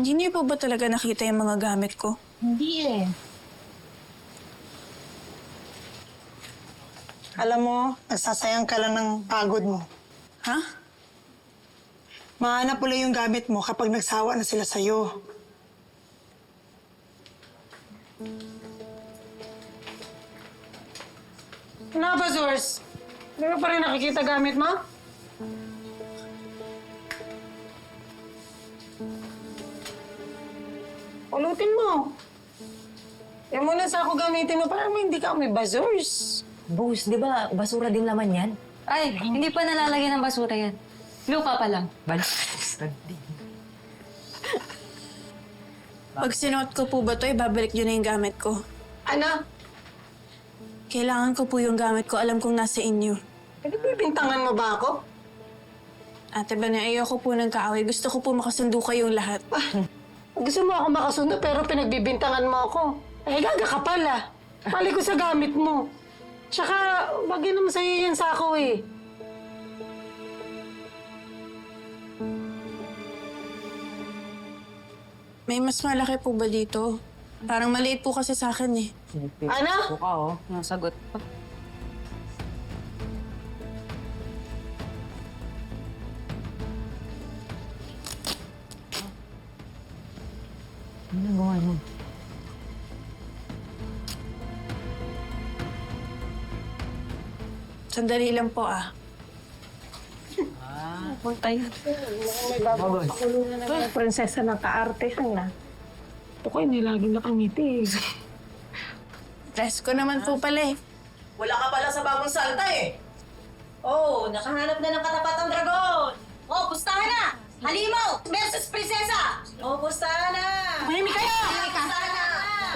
Hindi niyo po ba talaga nakita yung mga gamit ko? Hindi eh. Alam mo, nagsasayang ka lang ng pagod mo. Ha? Mahanap ulit yung gamit mo kapag nagsawa na sila sa'yo. Ano ba, Source? Hindi mo pa rin nakikita gamit mo? Ulutin mo. Yan muna sa ako gamitin mo para hindi ka may bazors. Boss, di ba basura din laman yan? Ay, hindi pa nalalagyan ng basura yan. Lupa pa lang. Pag sinuot ko po ba ito, ibabalik niyo na yung gamit ko. Ano? Kailangan ko po yung gamit ko. Alam kong nasa inyo. Pinagbibintangan mo ba ako? Ate Bane, ayoko po ng kaaway. Gusto ko po makasundo kayong lahat. Gusto mo ako makasundo pero pinagbibintangan mo ako. Eh, gaga ka pala. Mali ko sa gamit mo. Tsaka, bagay naman sa'yo yan sa ako eh. May mas malaki po ba dito? Parang maliit po kasi sa akin eh. Ano? Buka oh, nasagot pa. Ano nagawa mo? Sandali lang po ah. Huwag tayo. Prinsesa ng kaartehan na. Ito kayo nilaging nakangiti eh. Dress ko naman po pala eh. Wala ka pala sa bagong salta eh. Oh, nakahanap na ng katapatang dragon. Oh, pustahan na! Halimaw versus prinsesa! Oh, pustahan na! Mahimik kayo! Pustahan na!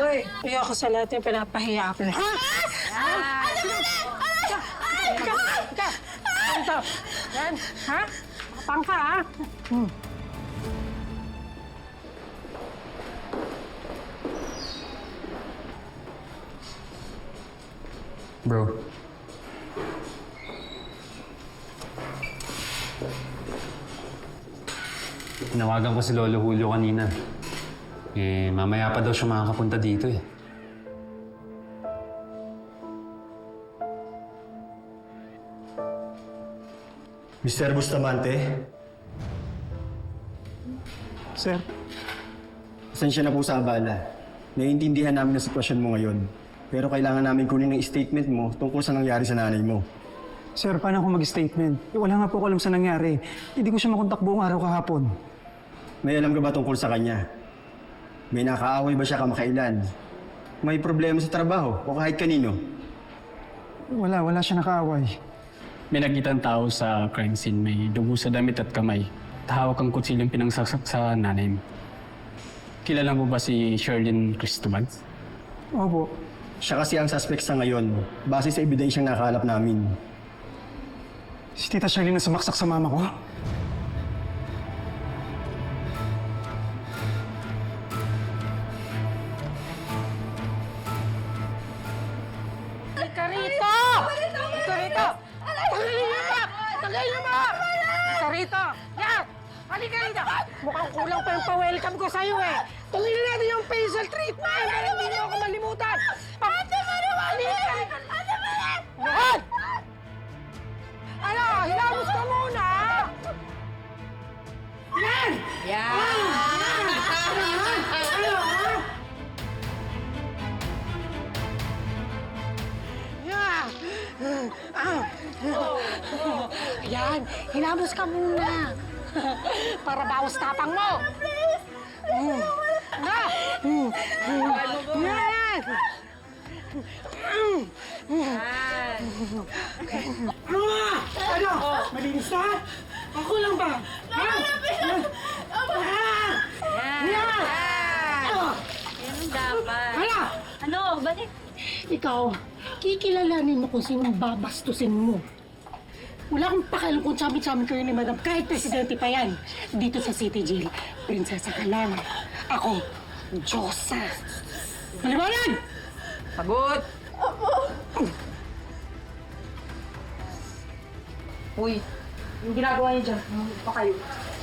Uy, ayoko sa lahat yung pinapahiya ako. Ha? Ito. Yan. Ha? Pangka, ha? Bro. Tinawagan ko si Lolo Julio kanina. Eh, mamaya pa daw siya makakapunta dito eh. Mr. Bustamante? Sir, Pasensya na po sa abala. Naiintindihan namin ang sitwasyon mo ngayon. Pero kailangan namin kunin ang statement mo tungkol sa nangyari sa nanay mo. sir, paano ako mag-statement? Wala nga po ko alam sa nangyari. Hindi ko siya makontak buong araw kahapon. May alam ka ba tungkol sa kanya? May nakaaway ba siya kamakailan? May problema sa trabaho o kahit kanino? Wala siya nakaaway. May nakitang tao sa crime scene. May dugo sa damit at kamay. Tahawak ang kutsilyong pinangsaksak sa nanay mo. Kilala mo ba si Sherlyn Cristobal? Opo. Siya kasi ang suspect sa ngayon, base sa ebidensyang nakakalap namin. Si Tita Charlene na sumaksak sa mama ko. Ika rito! Ika rito! Tagayin niyo ba? Tagayin niyo ba? Ika rito! Yan! Halika rito! Mukhang kulang pa yung pa-welcome ko sa'yo eh! Tumili natin yung facial treatment! Para hindi niyo ako malimutan! Ate Mariwali! Ate Mariwali! Yan! Ano? Hilamos ka muna! Yan! Yan! Hilamos ka muna! Para bawas tapang mo! Please! Na! Yan! Ano? Malinis na? Ako lang ba? Yan! Yan dapat. Ano? Ano? Bakit? Ikaw, kikilalanin mo kung sinong babastusin mo. Wala akong pakialam kung sabi-sabi kayo ni Madam, kahit presidente pa yan. Dito sa City Jail, prinsesa ka lang. Ako, Diyosa. Maliwanag! Pagod! Uy, yung ginagawa niyo dyan, pa kayo.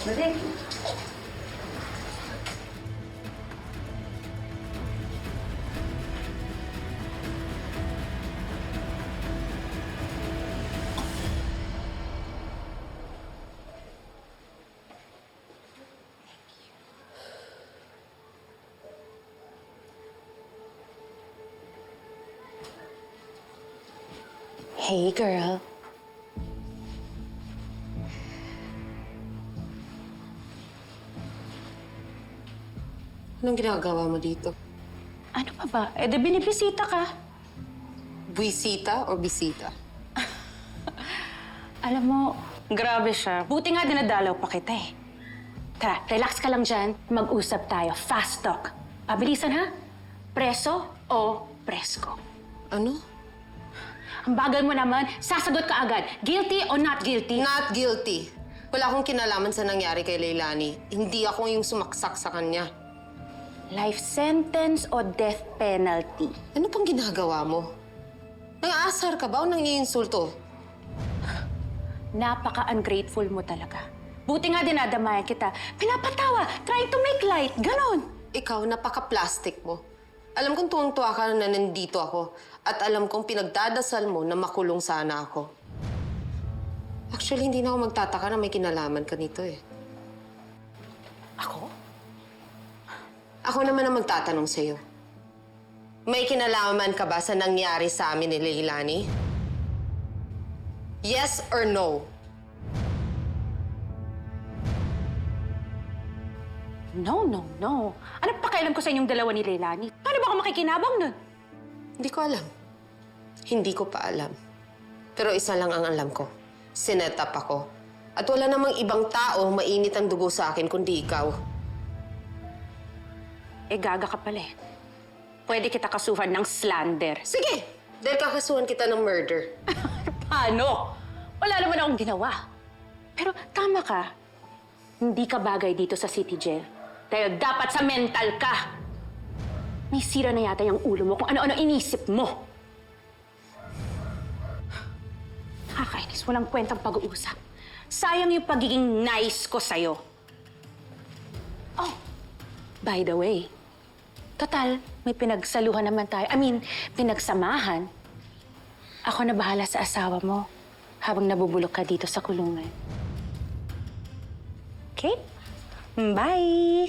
Dali. Hey, girl. Anong ginagawa mo dito? Ano pa ba? Eh, di binibisita ka. Buisita o bisita? Alam mo, grabe siya. Buti nga dinadalaw pa kita eh. Tara, relax ka lang dyan. Mag-usap tayo. Fast talk. Pabilisan ha? Preso o presko? Ano? Ang bagal mo naman, sasagot ka agad. Guilty o not guilty? Not guilty. Wala akong kinalaman sa nangyari kay Leilani. Hindi ako yung sumaksak sa kanya. Life sentence o death penalty? Ano pang ginagawa mo? Nang-aasar ka ba o nang-iinsulto? Napaka-ungrateful mo talaga. Buti nga dinadamayan kita. Pinapatawa, trying to make light. Ganon. Ikaw, napaka-plastic mo. Alam kong tuwang-tuwa ka na nandito ako. At alam kong pinagdadasal mo na makulong sana ako. Actually, hindi na ako magtataka na may kinalaman ka nito eh. Ako? Ako naman ang magtatanong sa'yo. May kinalaman ka ba sa nangyari sa amin ni Leilani? Yes or no? No, no, no. Ano pakialam ko sa inyong dalawa ni Leilani? Paano ba ako makikinabang nun? Hindi ko alam. Hindi ko pa alam. Pero isa lang ang alam ko. Sinet up ako. At wala namang ibang tao mainit ang dugo sa akin kundi ikaw. Eh, gaga ka pala eh. Pwede kita kasuhan ng slander. Sige! Dahil kakasuhan kita ng murder. Paano? Wala naman akong ginawa. Pero tama ka. Hindi ka bagay dito sa city jail. Dahil dapat sa mental ka. May sira na yata yung ulo mo kung ano-ano inisip mo. Nakakainis. Walang kwentang pag-uusap. Sayang yung pagiging nice ko sa'yo. Oh, by the way, total, may pinagsaluhan naman tayo. Pinagsamahan. Ako na bahala sa asawa mo habang nabubulok ka dito sa kulungan. Okay? Bye!